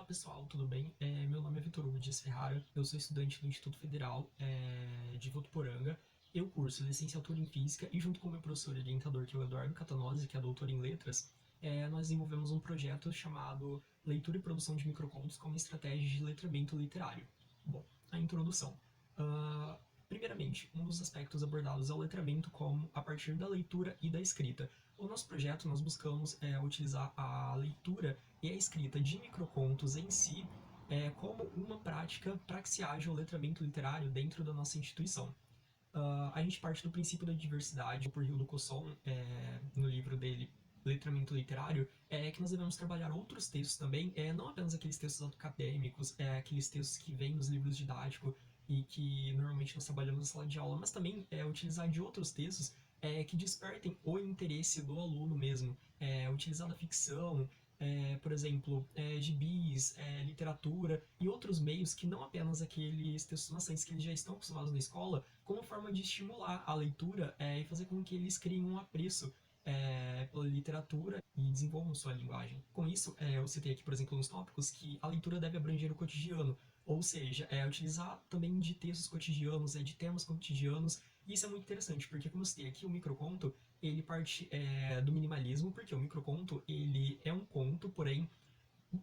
pessoal, tudo bem? Meu nome é Vitor Hugo Dias Ferrara, eu sou estudante do Instituto Federal de Votuporanga. Eu curso licenciatura em Física e junto com o meu professor orientador, que é o Eduardo Catanozzi, que é doutor em Letras, nós desenvolvemos um projeto chamado Leitura e Produção de Microcontos como Estratégia de Letramento Literário. Bom, a introdução. Ah, Primeiramente, um dos aspectos abordados é o letramento como a partir da leitura e da escrita. O nosso projeto, nós buscamos utilizar a leitura e a escrita de microcontos em si como uma prática para que se haja o letramento literário dentro da nossa instituição. A gente parte do princípio da diversidade, por Hildo Cosson, no livro dele, Letramento Literário, que nós devemos trabalhar outros textos também, não apenas aqueles textos acadêmicos, aqueles textos que vêm nos livros didáticos e que normalmente nós trabalhamos na sala de aula, mas também utilizar de outros textos que despertem o interesse do aluno mesmo. Utilizar da ficção, por exemplo, gibis, literatura e outros meios que não apenas aqueles textos maçantes que eles já estão acostumados na escola, como forma de estimular a leitura e fazer com que eles criem um apreço pela literatura e desenvolvam sua linguagem. Com isso, eu citei aqui, por exemplo, nos tópicos que a leitura deve abranger o cotidiano, ou seja, utilizar também de textos cotidianos, de temas cotidianos. E isso é muito interessante, porque como eu citei aqui, o microconto, ele parte do minimalismo, porque o microconto, ele é um conto, porém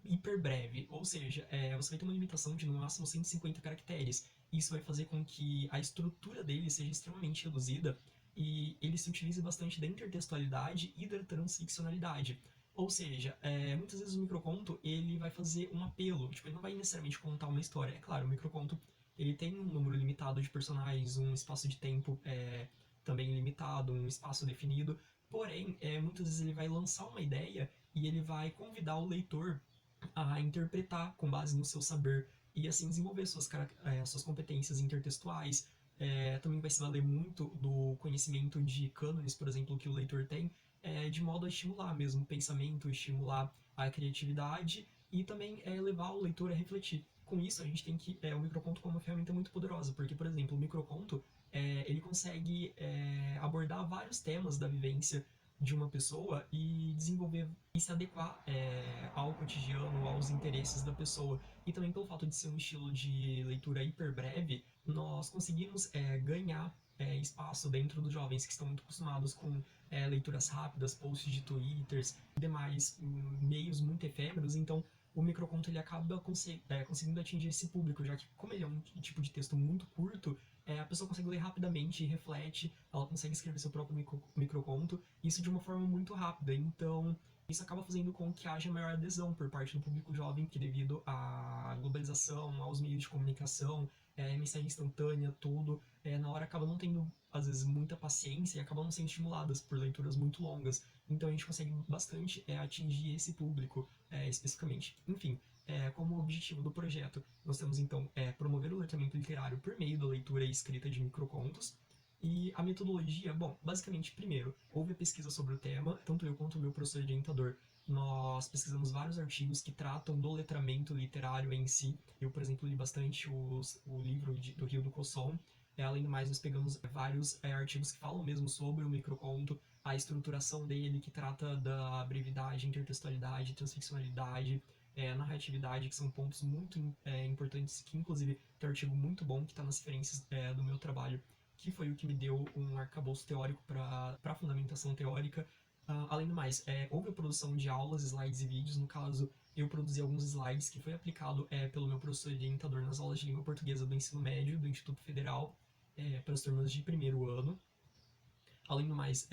hiper breve, ou seja, você vai ter uma limitação de no máximo 150 caracteres. Isso vai fazer com que a estrutura dele seja extremamente reduzida e ele se utilize bastante da intertextualidade e da transficcionalidade. Ou seja, muitas vezes o microconto ele vai fazer um apelo, tipo, ele não vai necessariamente contar uma história. É claro, o microconto ele tem um número limitado de personagens, um espaço de tempo também limitado, um espaço definido, porém, muitas vezes ele vai lançar uma ideia e ele vai convidar o leitor a interpretar com base no seu saber e assim desenvolver suas competências intertextuais. Também vai se valer muito do conhecimento de cânones, por exemplo, que o leitor tem, de modo a estimular mesmo o pensamento, estimular a criatividade e também levar o leitor a refletir. Com isso, a gente tem que o microconto como uma ferramenta muito poderosa, porque, por exemplo, o microconto ele consegue abordar vários temas da vivência de uma pessoa e desenvolver e se adequar ao cotidiano, aos interesses da pessoa. E também pelo fato de ser um estilo de leitura hiper breve, nós conseguimos ganhar espaço dentro dos jovens que estão muito acostumados com leituras rápidas, posts de twitters e demais meios muito efêmeros. Então o microconto ele acaba conseguindo atingir esse público, já que como ele é um tipo de texto muito curto, a pessoa consegue ler rapidamente, reflete, ela consegue escrever seu próprio microconto, isso de uma forma muito rápida. Então, isso acaba fazendo com que haja maior adesão por parte do público jovem, que devido à globalização, aos meios de comunicação, mensagem instantânea, tudo, na hora acaba não tendo, às vezes, muita paciência e acabam não sendo estimuladas por leituras muito longas. Então a gente consegue bastante atingir esse público especificamente. Enfim, como objetivo do projeto, nós temos então promover o letramento literário por meio da leitura e escrita de microcontos. E a metodologia, bom, basicamente, primeiro, houve a pesquisa sobre o tema, tanto eu quanto o meu professor orientador, nós pesquisamos vários artigos que tratam do letramento literário em si. Eu, por exemplo, li bastante o livro do Rio do Cosson. Além do mais, nós pegamos vários artigos que falam mesmo sobre o microconto, a estruturação dele, que trata da brevidade, intertextualidade, transficcionalidade, narratividade, que são pontos muito importantes, que inclusive tem um artigo muito bom que está nas referências do meu trabalho, que foi o que me deu um arcabouço teórico para a fundamentação teórica. Além do mais, houve a produção de aulas, slides e vídeos. No caso, eu produzi alguns slides que foi aplicado pelo meu professor orientador nas aulas de língua portuguesa do ensino médio do Instituto Federal para as turmas de primeiro ano. Além do mais,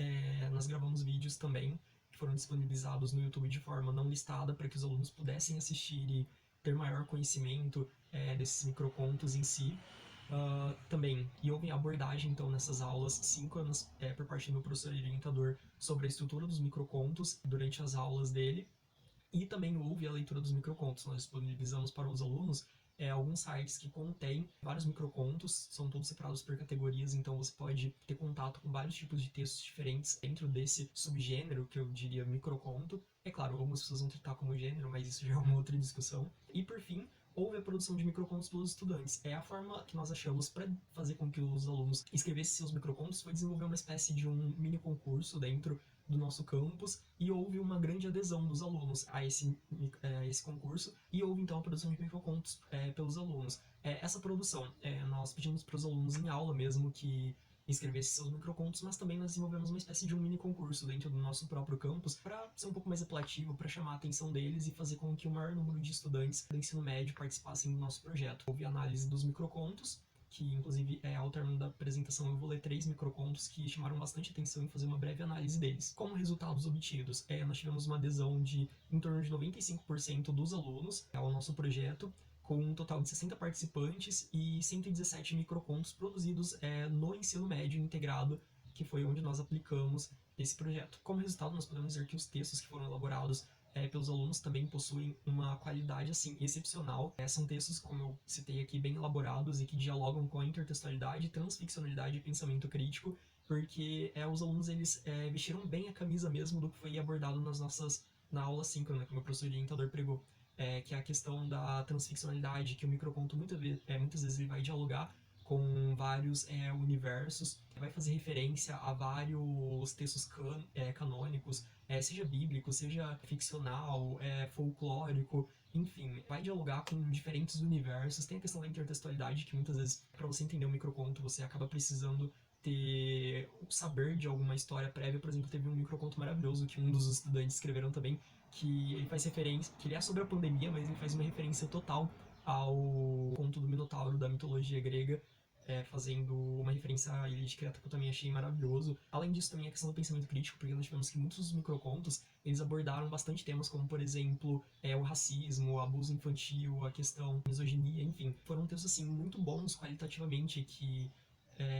nós gravamos vídeos também que foram disponibilizados no YouTube de forma não listada para que os alunos pudessem assistir e ter maior conhecimento desses microcontos em si. Também, e houve abordagem então nessas aulas síncronas por parte do meu professor orientador sobre a estrutura dos microcontos durante as aulas dele, e também houve a leitura dos microcontos. Nós disponibilizamos para os alunos alguns sites que contêm vários microcontos, são todos separados por categorias, então você pode ter contato com vários tipos de textos diferentes dentro desse subgênero, que eu diria microconto. É claro, algumas pessoas vão tratar como gênero, mas isso já é uma outra discussão. E por fim, houve a produção de microcontos pelos estudantes. É a forma que nós achamos para fazer com que os alunos escrevessem seus microcontos foi desenvolver uma espécie de um mini concurso dentro do nosso campus e houve uma grande adesão dos alunos a esse concurso e houve então a produção de microcontos pelos alunos. Essa produção, nós pedimos para os alunos em aula mesmo que escrevessem seus microcontos, mas também nós desenvolvemos uma espécie de um mini concurso dentro do nosso próprio campus para ser um pouco mais apelativo, para chamar a atenção deles e fazer com que o maior número de estudantes do ensino médio participassem do nosso projeto. Houve análise dos microcontos, que inclusive ao término da apresentação eu vou ler 3 microcontos que chamaram bastante atenção e fazer uma breve análise deles. Como resultados obtidos, nós tivemos uma adesão de em torno de 95% dos alunos ao nosso projeto, com um total de 60 participantes e 117 microcontos produzidos no ensino médio integrado, que foi onde nós aplicamos esse projeto. Como resultado, nós podemos dizer que os textos que foram elaborados pelos alunos também possuem uma qualidade assim excepcional. São textos, como eu citei aqui, bem elaborados e que dialogam com a intertextualidade, transficcionalidade e pensamento crítico, porque os alunos eles vestiram bem a camisa mesmo do que foi abordado na aula síncrona, que o meu professor orientador pregou. Que é a questão da transficcionalidade, que o microconto muitas vezes ele vai dialogar com vários universos, vai fazer referência a vários textos canônicos, seja bíblico, seja ficcional, folclórico, enfim, vai dialogar com diferentes universos. Tem a questão da intertextualidade, que muitas vezes, para você entender um microconto, você acaba precisando ter o saber de alguma história prévia. Por exemplo, teve um microconto maravilhoso que um dos estudantes escreveram também, que ele faz referência, que ele é sobre a pandemia, mas ele faz uma referência total ao conto do Minotauro da mitologia grega, fazendo uma referência à Ilha de Creta, que eu também achei maravilhoso. Além disso, também a questão do pensamento crítico, porque nós tivemos que muitos dos microcontos, eles abordaram bastante temas como, por exemplo, o racismo, o abuso infantil, a questão da misoginia, enfim. Foram textos, assim, muito bons qualitativamente, que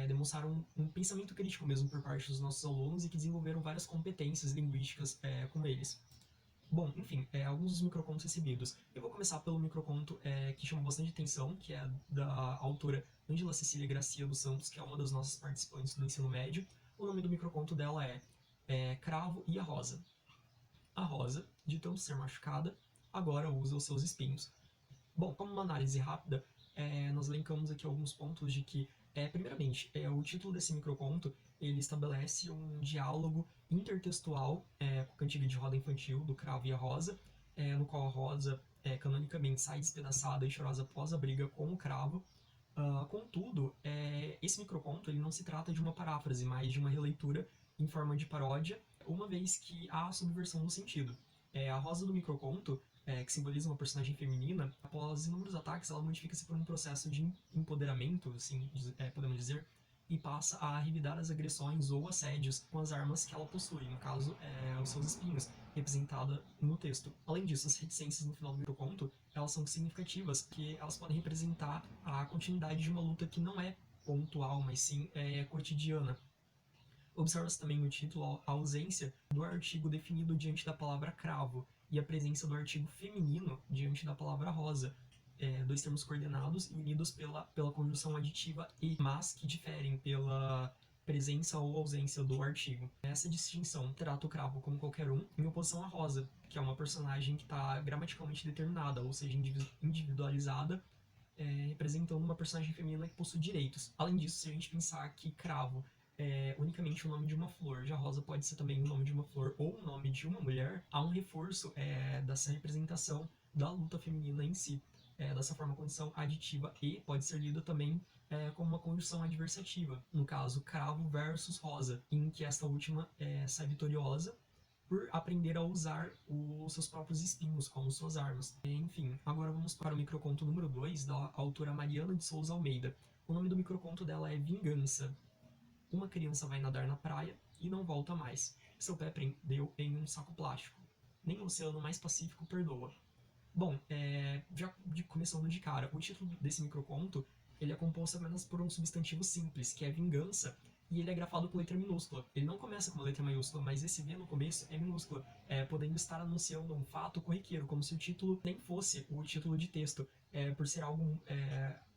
demonstraram um pensamento crítico mesmo por parte dos nossos alunos e que desenvolveram várias competências linguísticas com eles. Bom, enfim, alguns dos microcontos recebidos. Eu vou começar pelo microconto que chamou bastante atenção, que é da autora Ângela Cecília Gracia dos Santos, que é uma das nossas participantes do ensino médio. O nome do microconto dela é Cravo e a Rosa. A rosa, de tanto ser machucada, agora usa os seus espinhos. Bom, como uma análise rápida, nós elencamos aqui alguns pontos de que, primeiramente, o título desse microconto ele estabelece um diálogo intertextual com a cantiga de roda infantil do Cravo e a Rosa, no qual a Rosa canonicamente sai despedaçada e chorosa após a briga com o Cravo. Contudo, esse microconto ele não se trata de uma paráfrase, mas de uma releitura em forma de paródia, uma vez que há a subversão do sentido. A Rosa do microconto, que simboliza uma personagem feminina, após inúmeros ataques, ela modifica-se por um processo de empoderamento, assim, podemos dizer, e passa a revidar as agressões ou assédios com as armas que ela possui, no caso, os seus espinhos, representada no texto. Além disso, as reticências no final do microconto, elas são significativas, porque elas podem representar a continuidade de uma luta que não é pontual, mas sim cotidiana. Observa-se também no título a ausência do artigo definido diante da palavra cravo e a presença do artigo feminino diante da palavra rosa, dois termos coordenados e unidos pela conjunção aditiva e, mas que diferem pela presença ou ausência do artigo. Essa distinção trata o cravo como qualquer um, em oposição à rosa, que é uma personagem que está gramaticalmente determinada, ou seja, individualizada, representando uma personagem feminina que possui direitos. Além disso, se a gente pensar que cravo unicamente o nome de uma flor, já rosa pode ser também o nome de uma flor ou o nome de uma mulher, há um reforço dessa representação da luta feminina em si. Dessa forma, a condição aditiva e pode ser lida também como uma condição adversativa, no caso, cravo versus rosa, em que esta última sai vitoriosa por aprender a usar os seus próprios espinhos como suas armas. Enfim, agora vamos para o microconto número 2, da autora Mariana de Souza Almeida. O nome do microconto dela é Vingança. Uma criança vai nadar na praia e não volta mais. Seu pé prendeu em um saco plástico. Nem o oceano mais pacífico perdoa. Bom, já começando de cara, o título desse microconto ele é composto apenas por um substantivo simples, que é vingança, e ele é grafado com letra minúscula. Ele não começa com uma letra maiúscula, mas esse V no começo é minúscula, podendo estar anunciando um fato corriqueiro, como se o título nem fosse o título de texto, por ser algo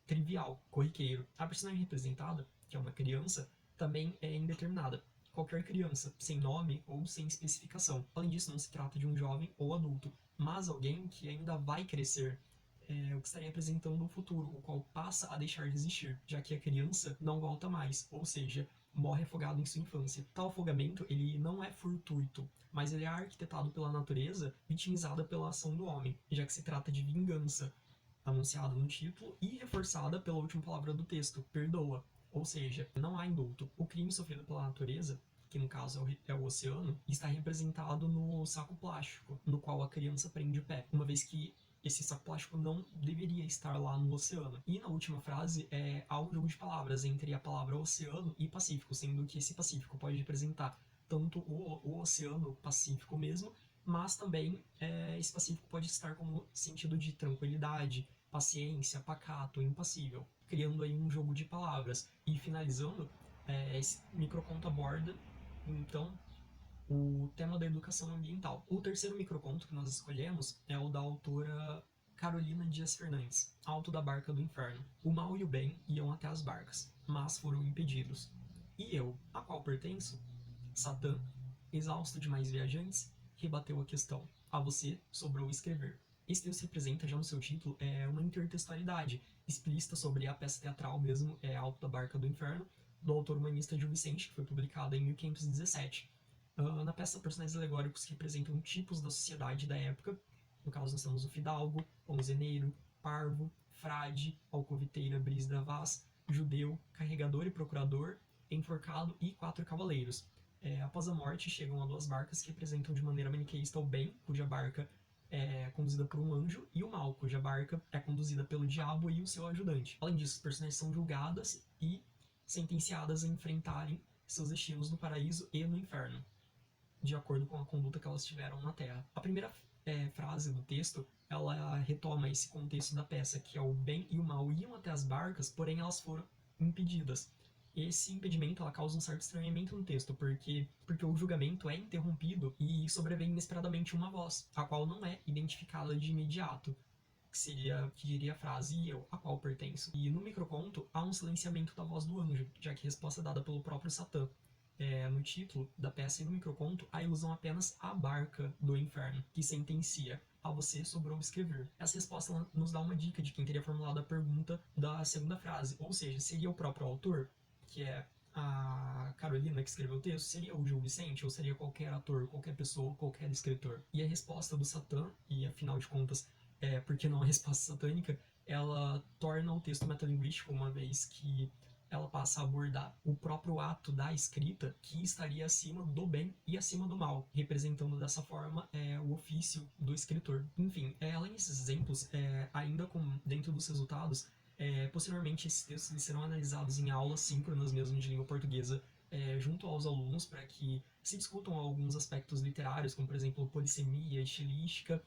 trivial, corriqueiro. A personagem representada, que é uma criança, também é indeterminada. Qualquer criança, sem nome ou sem especificação. Além disso, não se trata de um jovem ou adulto, mas alguém que ainda vai crescer, o que estaria representando o futuro, o qual passa a deixar de existir, já que a criança não volta mais, ou seja, morre afogado em sua infância. Tal afogamento, ele não é fortuito, mas ele é arquitetado pela natureza, vitimizada pela ação do homem, já que se trata de vingança, anunciada no título e reforçada pela última palavra do texto, perdoa. Ou seja, não há indulto. O crime sofrido pela natureza, que no caso é o oceano, está representado no saco plástico, no qual a criança prende o pé, uma vez que esse saco plástico não deveria estar lá no oceano. E na última frase há um jogo de palavras entre a palavra oceano e pacífico, sendo que esse pacífico pode representar tanto o oceano Pacífico mesmo, mas também esse pacífico pode estar como sentido de tranquilidade, paciência, pacato, impassível, criando aí um jogo de palavras. E finalizando, esse microconto aborda, então, o tema da educação ambiental. O terceiro microconto que nós escolhemos é o da autora Carolina Dias Fernandes, Alto da Barca do Inferno. O mal e o bem iam até as barcas, mas foram impedidos. E eu, a qual pertenço? Satã, exausto de mais viajantes, rebateu a questão. A você sobrou escrever. Esse texto representa, já no seu título, uma intertextualidade explícita sobre a peça teatral mesmo, Alto da Barca do Inferno, do autor humanista Gil Vicente, que foi publicada em 1517. Na peça, personagens alegóricos que representam tipos da sociedade da época. No caso, nós temos o fidalgo, ponzeneiro, parvo, frade, alcoviteira, bris da vaz, judeu, carregador e procurador, enforcado e 4 cavaleiros. Após a morte, chegam a 2 barcas que representam de maneira maniqueísta o bem, cuja barca é conduzida por um anjo, e o mal, cuja barca é conduzida pelo diabo e o seu ajudante. Além disso, os personagens são julgadas e sentenciadas a enfrentarem seus destinos no paraíso e no inferno, de acordo com a conduta que elas tiveram na Terra. A primeira frase do texto, ela retoma esse contexto da peça, que é o bem e o mal iam até as barcas, porém elas foram impedidas. Esse impedimento ela causa um certo estranhamento no texto, porque o julgamento é interrompido e sobrevém inesperadamente uma voz, a qual não é identificada de imediato, que diria a frase "e eu, a qual pertenço". E no microconto há um silenciamento da voz do anjo, já que a resposta é dada pelo próprio Satã. No título da peça e no microconto, a ilusão apenas à barca do inferno, que sentencia: a você sobrou escrever. Essa resposta nos dá uma dica de quem teria formulado a pergunta da segunda frase, ou seja, seria o próprio autor, que é a Carolina que escreveu o texto, seria o Gil Vicente ou seria qualquer ator, qualquer pessoa, qualquer escritor? E a resposta do Satã, e afinal de contas, porque não a resposta satânica, ela torna o texto metalinguístico, uma vez que ela passa a abordar o próprio ato da escrita, que estaria acima do bem e acima do mal, representando dessa forma o ofício do escritor. Enfim, além desses exemplos, ainda dentro dos resultados, posteriormente esses textos serão analisados em aulas síncronas mesmo de língua portuguesa, junto aos alunos, para que se discutam alguns aspectos literários, como por exemplo polissemia, estilística,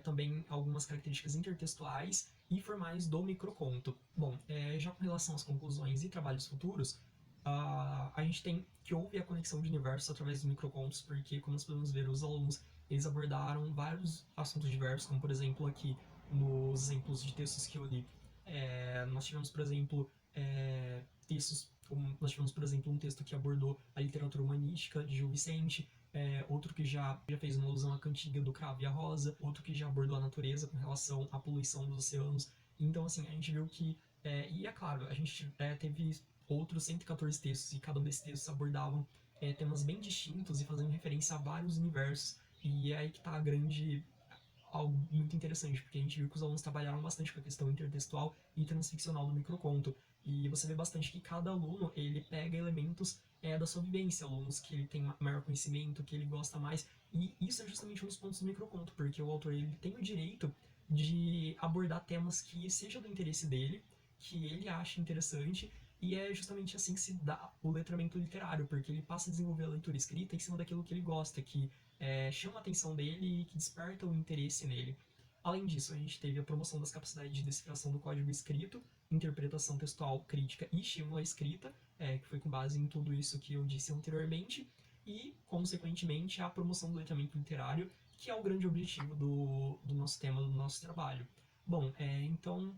também algumas características intertextuais e formais do microconto. Bom, já com relação às conclusões e trabalhos futuros, a gente tem que houve a conexão de universos através dos microcontos, porque, como nós podemos ver, os alunos eles abordaram vários assuntos diversos, como por exemplo aqui nos exemplos de textos que eu li, nós tivemos, por exemplo, textos, nós tivemos, por exemplo, um texto que abordou a literatura humanística de Gil Vicente, outro que já fez uma alusão à cantiga do Cravo e a Rosa, outro que já abordou a natureza com relação à poluição dos oceanos. Então, assim, a gente viu que, e é claro, a gente teve outros 114 textos, e cada um desses textos abordavam temas bem distintos e fazendo referência a vários universos. E é aí que está a grande algo muito interessante, porque a gente viu que os alunos trabalharam bastante com a questão intertextual e transficcional do microconto. E você vê bastante que cada aluno, ele pega elementos da sua vivência, alunos que ele tem maior conhecimento, que ele gosta mais, e isso é justamente um dos pontos do microconto, porque o autor ele tem o direito de abordar temas que seja do interesse dele, que ele acha interessante, e é justamente assim que se dá o letramento literário, porque ele passa a desenvolver a leitura escrita em cima daquilo que ele gosta, que chama a atenção dele e que desperta o interesse nele. Além disso, a gente teve a promoção das capacidades de decifração do código escrito, interpretação textual, crítica e estímulo à escrita, que foi com base em tudo isso que eu disse anteriormente, e, consequentemente, a promoção do letramento literário, que é o grande objetivo do nosso tema, do nosso trabalho. Bom, então,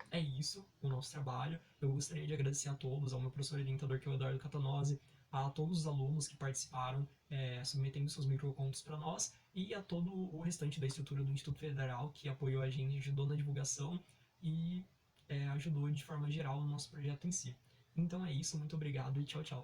é isso, o nosso trabalho. Eu gostaria de agradecer a todos, ao meu professor orientador, que é o Eduardo Catanose, a todos os alunos que participaram, submetendo seus microcontos para nós, e a todo o restante da estrutura do Instituto Federal, que apoiou a gente, ajudou na divulgação e ajudou de forma geral no nosso projeto em si. Então é isso, muito obrigado e tchau, tchau.